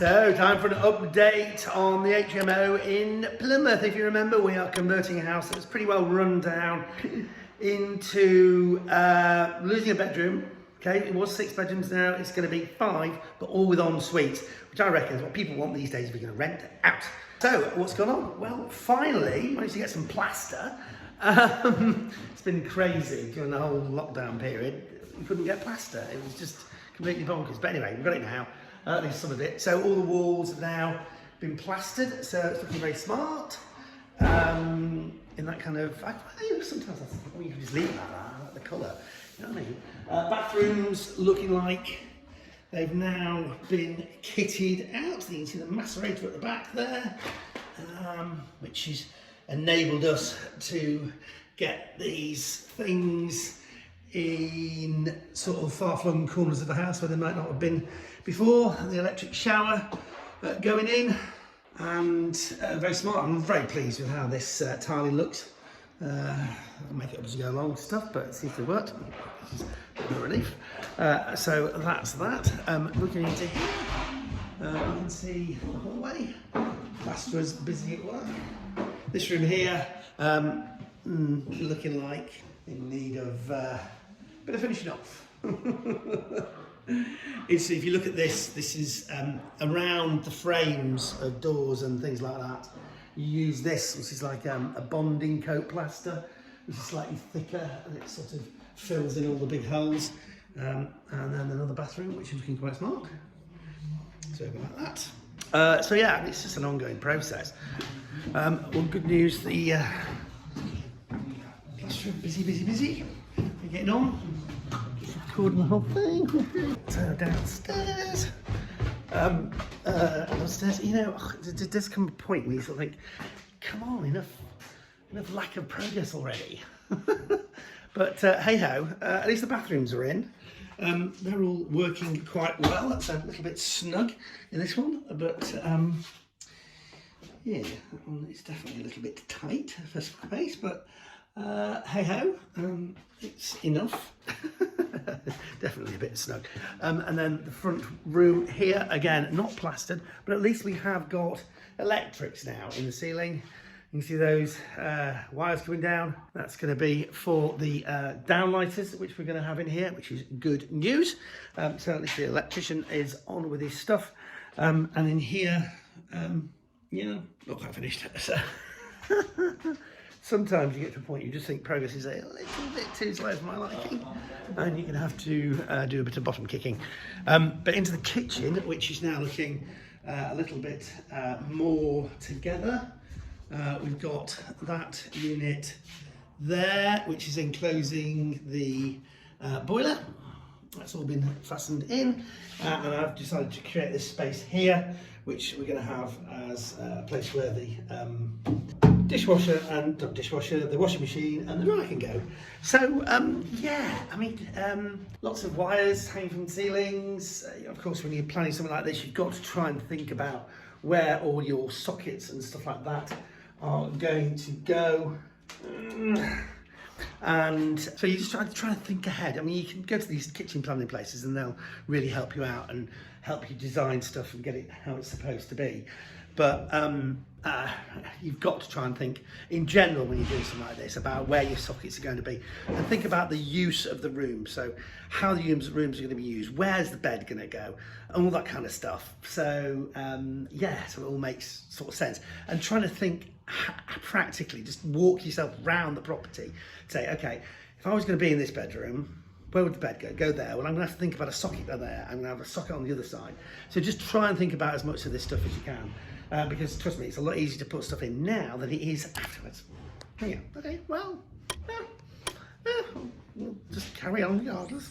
So, time for an update on the HMO in Plymouth. If you remember, we are converting a house that was pretty well run down into losing a bedroom. Okay, it was 6 bedrooms, now it's going to be 5, but all with en suites, which I reckon is what people want these days if you're going to rent it out. So, what's gone on? Well, finally, managed to get some plaster. It's been crazy during the whole lockdown period. You couldn't get plaster, it was just completely bonkers. But anyway, we've got it now. At least some of it. So all the walls have now been plastered, so it's looking very smart. In that kind of, sometimes I think, well, you can just leave it like that, I like the colour. You know what I mean? Bathrooms looking like they've now been kitted out. So you can see the macerator at the back there, which has enabled us to get these things in sort of far-flung corners of the house where they might not have been before. The electric shower going in, and very smart. I'm very pleased with how this tiling looks. I'll make it up as you go along stuff, but it seems to have worked, which is a bit of a relief. So that's that. Looking into here, you can see the hallway. Plasterers busy at work. This room here, looking like in need of a bit of finishing off. If you look at this is around the frames of doors and things like that. You use this, which is like a bonding coat plaster, which is slightly thicker and it sort of fills in all the big holes. And then another bathroom, which is looking quite smart. So like that. So yeah, it's just an ongoing process. Well, good news, the plasterer busy. We're getting on. Just recording the whole thing. So downstairs. Downstairs, you know, there does come a point where you sort of think, come on, enough lack of progress already. But hey ho, at least the bathrooms are in. They're all working quite well. That's a little bit snug in this one, but yeah, it's definitely a little bit tight for space, but hey ho, it's enough. Definitely a bit snug. And then the front room here, again, not plastered, but at least we have got electrics now in the ceiling. You can see those wires coming down. That's going to be for the downlighters, which we're going to have in here, which is good news. So at least the electrician is on with his stuff. And in here, not quite finished. So sometimes you get to a point you just think progress is a little bit too slow for my liking, and you're going to have to do a bit of bottom kicking. But into the kitchen, which is now looking a little bit more together. We've got that unit there, which is enclosing the boiler. That's all been fastened in, and I've decided to create this space here, which we're going to have as a place where the dishwasher and the washing machine and the dryer can go. So yeah, I mean, lots of wires hanging from ceilings. Of course, when you're planning something like this, you've got to try and think about where all your sockets and stuff like that are going to go. And so you just try to think ahead. I mean, you can go to these kitchen planning places and they'll really help you out and help you design stuff and get it how it's supposed to be. But you've got to try and think in general when you're doing something like this about where your sockets are going to be, and think about the use of the room. So how the rooms are going to be used, where's the bed going to go, and all that kind of stuff. So yeah, so it all makes sort of sense. And trying to think practically, just walk yourself around the property. Say, okay, if I was going to be in this bedroom, where would the bed go? Go there. Well, I'm going to have to think about a socket there. I'm going to have a socket on the other side. So just try and think about as much of this stuff as you can. Because trust me, it's a lot easier to put stuff in now than it is afterwards. Yeah. Okay, well, we'll just carry on regardless.